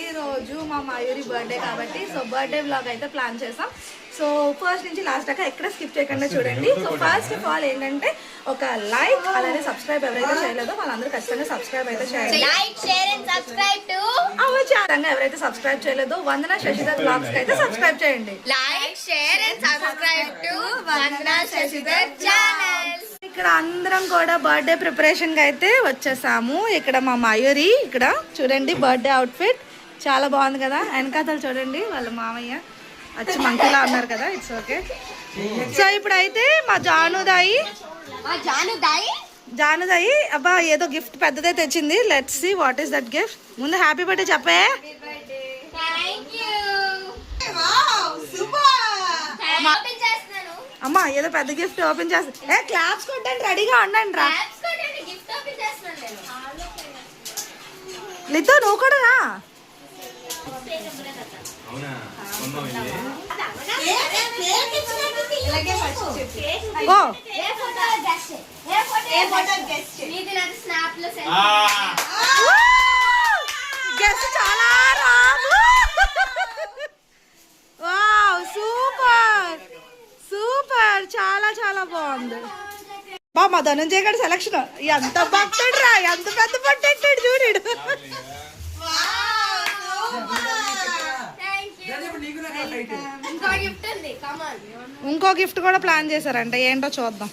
ఈ రోజు మా మయూరి బర్త్డే కాబట్టి సో బర్త్డే వ్లాగ్ అయితే ప్లాన్ చేసాం. సో ఫస్ట్ నుంచి లాస్ట్ దాకా ఎక్కడ స్కిప్ చేయకుండా చూడండి. సో ఫస్ట్ ఆఫ్ ఆల్ ఏంటంటే ఒక లైక్ అలానే సబ్స్క్రైబ్ ఎవరైతే చేయలేదో వాళ్ళందరూ ఖచ్చితంగా సబ్స్క్రైబ్ అయితే చేయండి. ఎవరైతే సబ్స్క్రైబ్ చేయలేదో వందన శశిధర్ వ్లాగ్స్ కి అయితే సబ్స్క్రైబ్ చేయండి. ఇక్కడ అందరం కూడా బర్త్డే ప్రిపరేషన్ కి అయితే వచ్చేసాము. ఇక్కడ మా మయూరి ఇక్కడ చూడండి బర్త్డే అవుట్ఫిట్ చాలా బాగుంది కదా. వెనకాతలు చూడండి వాళ్ళ మామయ్య వచ్చి మంకీలా ఉన్నారు కదా. It's okay. సో ఇప్పుడైతే మా జానుదాయి అబ్బా ఏదో గిఫ్ట్ పెద్దదే తెచ్చింది. Let's see what is that gift. ముందు హ్యాపీ బర్త్డే చెప్పే. అమ్మా ఏదో పెద్ద గిఫ్ట్ ఓపెన్ చేస్తా. క్లాప్స్ కొట్టండి, రెడీగా ఉండండి రా. లితో నువ్వు కూడా రా. ఓ గెస్ట్ చాలా రాము. వావ్ సూపర్ సూపర్ చాలా చాలా బాగుంది. మా ధనంజయ్ గారి సెలక్షన్ ఎంత భక్తుడు రా, ఎంత పెద్ద పట్టేటాడు చూడు. ఇంకో గిఫ్ట్ కూడా ప్లాన్ చేశారంట, ఏంటో చూద్దాం.